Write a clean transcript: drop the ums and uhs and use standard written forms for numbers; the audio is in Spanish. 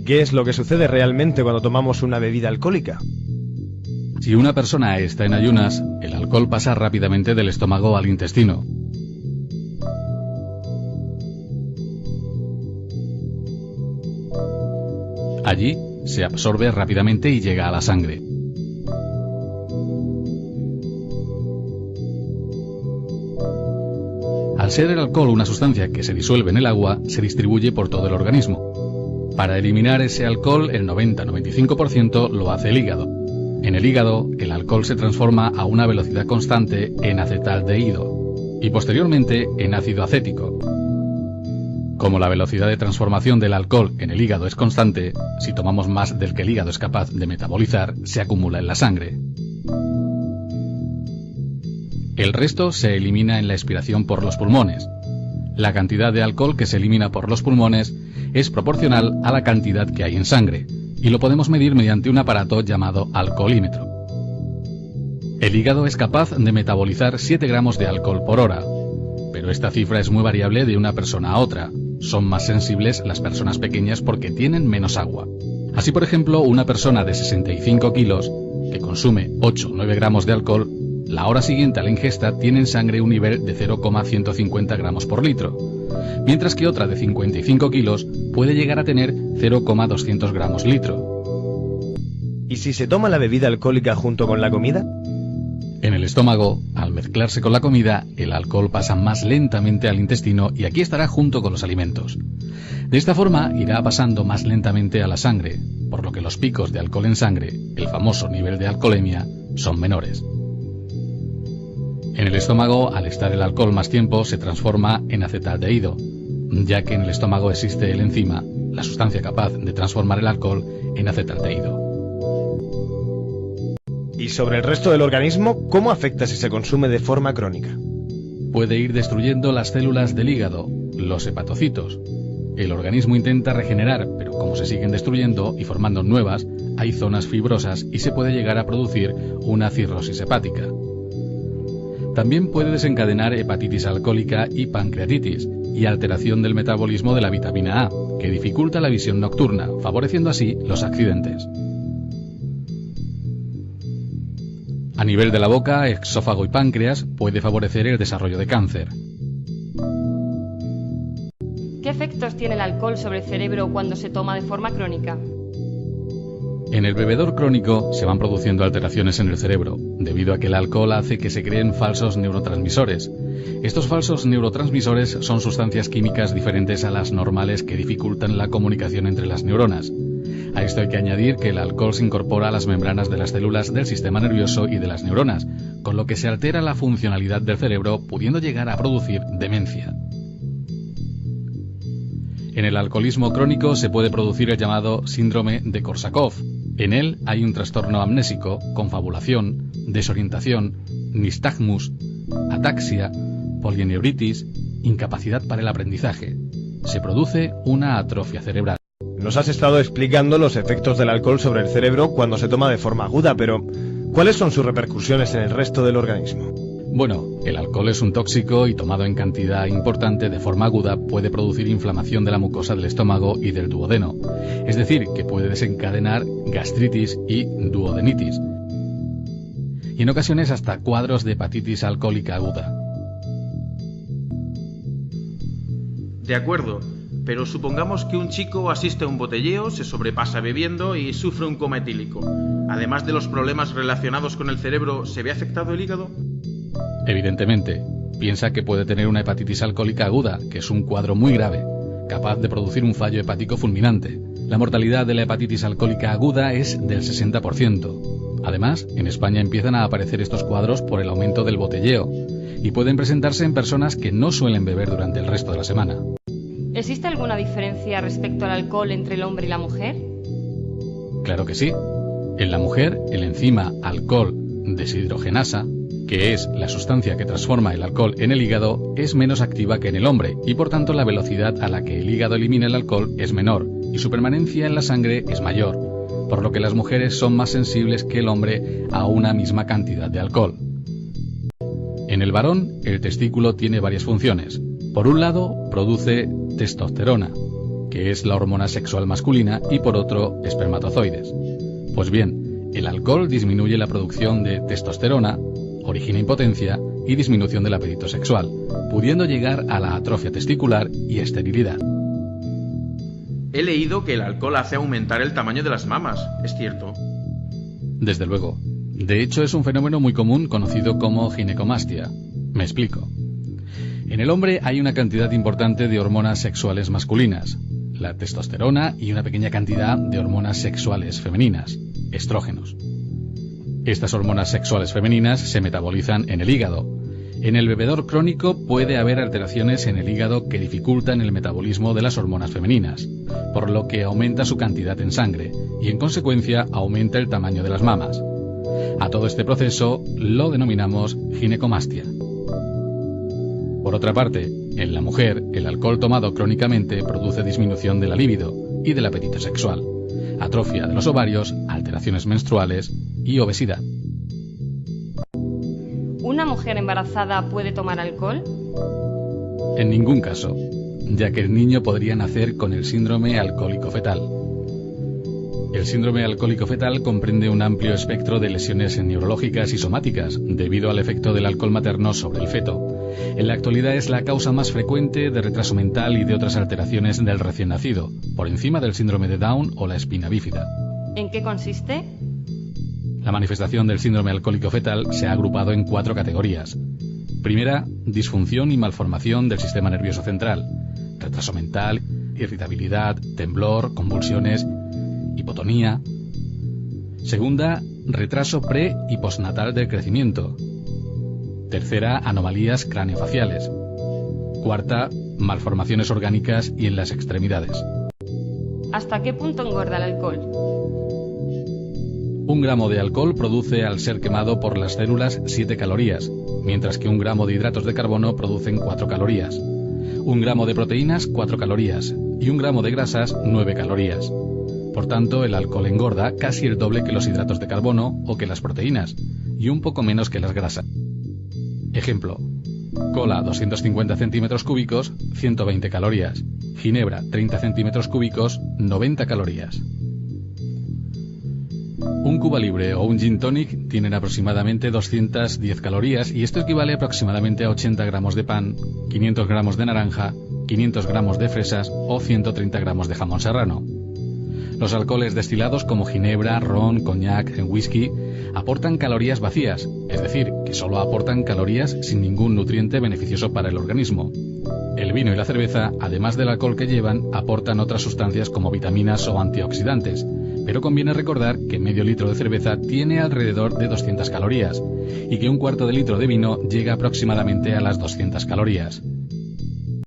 ¿Qué es lo que sucede realmente cuando tomamos una bebida alcohólica? Si una persona está en ayunas, el alcohol pasa rápidamente del estómago al intestino. Allí se absorbe rápidamente y llega a la sangre. Al ser el alcohol una sustancia que se disuelve en el agua, se distribuye por todo el organismo. Para eliminar ese alcohol, el 90-95% lo hace el hígado. En el hígado, el alcohol se transforma a una velocidad constante en acetaldehído y posteriormente en ácido acético. Como la velocidad de transformación del alcohol en el hígado es constante, si tomamos más del que el hígado es capaz de metabolizar, se acumula en la sangre. El resto se elimina en la expiración por los pulmones. La cantidad de alcohol que se elimina por los pulmones es proporcional a la cantidad que hay en sangre, y lo podemos medir mediante un aparato llamado alcoholímetro. El hígado es capaz de metabolizar 7 gramos de alcohol por hora, pero esta cifra es muy variable de una persona a otra. Son más sensibles las personas pequeñas porque tienen menos agua. Así, por ejemplo, una persona de 65 kilos que consume 8 o 9 gramos de alcohol, la hora siguiente a la ingesta tiene en sangre un nivel de 0,150 gramos por litro, mientras que otra de 55 kilos puede llegar a tener 0,200 gramos litro. ¿Y si se toma la bebida alcohólica junto con la comida? En el estómago, al mezclarse con la comida, el alcohol pasa más lentamente al intestino y aquí estará junto con los alimentos. De esta forma irá pasando más lentamente a la sangre, por lo que los picos de alcohol en sangre, el famoso nivel de alcoholemia, son menores. En el estómago, al estar el alcohol más tiempo, se transforma en acetaldehído, ya que en el estómago existe el enzima, la sustancia capaz de transformar el alcohol en acetaldehído. ¿Y sobre el resto del organismo, cómo afecta si se consume de forma crónica? Puede ir destruyendo las células del hígado, los hepatocitos. El organismo intenta regenerar, pero como se siguen destruyendo y formando nuevas, hay zonas fibrosas y se puede llegar a producir una cirrosis hepática. También puede desencadenar hepatitis alcohólica y pancreatitis, y alteración del metabolismo de la vitamina A, que dificulta la visión nocturna, favoreciendo así los accidentes. A nivel de la boca, esófago y páncreas, puede favorecer el desarrollo de cáncer. ¿Qué efectos tiene el alcohol sobre el cerebro cuando se toma de forma crónica? En el bebedor crónico se van produciendo alteraciones en el cerebro, debido a que el alcohol hace que se creen falsos neurotransmisores. Estos falsos neurotransmisores son sustancias químicas diferentes a las normales que dificultan la comunicación entre las neuronas. A esto hay que añadir que el alcohol se incorpora a las membranas de las células del sistema nervioso y de las neuronas, con lo que se altera la funcionalidad del cerebro, pudiendo llegar a producir demencia. En el alcoholismo crónico se puede producir el llamado síndrome de Korsákov. En él hay un trastorno amnésico, confabulación, desorientación, nistagmus, ataxia, polineuritis, incapacidad para el aprendizaje. Se produce una atrofia cerebral. Nos has estado explicando los efectos del alcohol sobre el cerebro cuando se toma de forma aguda, pero ¿cuáles son sus repercusiones en el resto del organismo? Bueno, el alcohol es un tóxico y tomado en cantidad importante de forma aguda puede producir inflamación de la mucosa del estómago y del duodeno, es decir, que puede desencadenar gastritis y duodenitis, y en ocasiones hasta cuadros de hepatitis alcohólica aguda. De acuerdo, pero supongamos que un chico asiste a un botelleo, se sobrepasa bebiendo y sufre un coma etílico. Además de los problemas relacionados con el cerebro, ¿se ve afectado el hígado? Evidentemente, piensa que puede tener una hepatitis alcohólica aguda, que es un cuadro muy grave, capaz de producir un fallo hepático fulminante. La mortalidad de la hepatitis alcohólica aguda es del 60%. Además, en España empiezan a aparecer estos cuadros por el aumento del botelleo, y pueden presentarse en personas que no suelen beber durante el resto de la semana. ¿Existe alguna diferencia respecto al alcohol entre el hombre y la mujer? Claro que sí. En la mujer, el enzima alcohol deshidrogenasa, que es la sustancia que transforma el alcohol en el hígado, es menos activa que en el hombre y por tanto la velocidad a la que el hígado elimina el alcohol es menor y su permanencia en la sangre es mayor, por lo que las mujeres son más sensibles que el hombre a una misma cantidad de alcohol. En el varón, el testículo tiene varias funciones. Por un lado, produce testosterona, que es la hormona sexual masculina, y por otro, espermatozoides. Pues bien, el alcohol disminuye la producción de testosterona, origina impotencia y disminución del apetito sexual, pudiendo llegar a la atrofia testicular y esterilidad. He leído que el alcohol hace aumentar el tamaño de las mamas, ¿es cierto? Desde luego. De hecho, es un fenómeno muy común conocido como ginecomastia. Me explico. En el hombre hay una cantidad importante de hormonas sexuales masculinas, la testosterona, y una pequeña cantidad de hormonas sexuales femeninas, estrógenos. Estas hormonas sexuales femeninas se metabolizan en el hígado. En el bebedor crónico puede haber alteraciones en el hígado que dificultan el metabolismo de las hormonas femeninas, por lo que aumenta su cantidad en sangre y en consecuencia aumenta el tamaño de las mamas. A todo este proceso lo denominamos ginecomastia. Por otra parte, en la mujer, el alcohol tomado crónicamente produce disminución de la libido y del apetito sexual, atrofia de los ovarios, alteraciones menstruales y obesidad. ¿Una mujer embarazada puede tomar alcohol? En ningún caso, ya que el niño podría nacer con el síndrome alcohólico fetal. El síndrome alcohólico fetal comprende un amplio espectro de lesiones neurológicas y somáticas debido al efecto del alcohol materno sobre el feto. En la actualidad es la causa más frecuente de retraso mental y de otras alteraciones del recién nacido, por encima del síndrome de Down o la espina bífida. ¿En qué consiste? La manifestación del síndrome alcohólico fetal se ha agrupado en 4 categorías. Primera, disfunción y malformación del sistema nervioso central, retraso mental, irritabilidad, temblor, convulsiones, hipotonía. Segunda, retraso pre y postnatal del crecimiento. Tercera, anomalías craneofaciales. Cuarta, malformaciones orgánicas y en las extremidades. ¿Hasta qué punto engorda el alcohol? 1 gramo de alcohol produce al ser quemado por las células 7 calorías, mientras que 1 gramo de hidratos de carbono producen 4 calorías. 1 gramo de proteínas, 4 calorías, y 1 gramo de grasas, 9 calorías. Por tanto, el alcohol engorda casi el doble que los hidratos de carbono o que las proteínas, y un poco menos que las grasas. Ejemplo: cola 250 centímetros cúbicos, 120 calorías. Ginebra 30 centímetros cúbicos, 90 calorías. Un Cuba Libre o un Gin Tonic tienen aproximadamente 210 calorías y esto equivale aproximadamente a 80 gramos de pan, 500 gramos de naranja, 500 gramos de fresas o 130 gramos de jamón serrano. Los alcoholes destilados como ginebra, ron, coñac, whisky aportan calorías vacías, es decir, que solo aportan calorías sin ningún nutriente beneficioso para el organismo. El vino y la cerveza, además del alcohol que llevan, aportan otras sustancias como vitaminas o antioxidantes, pero conviene recordar que medio litro de cerveza tiene alrededor de 200 calorías y que 1/4 de litro de vino llega aproximadamente a las 200 calorías.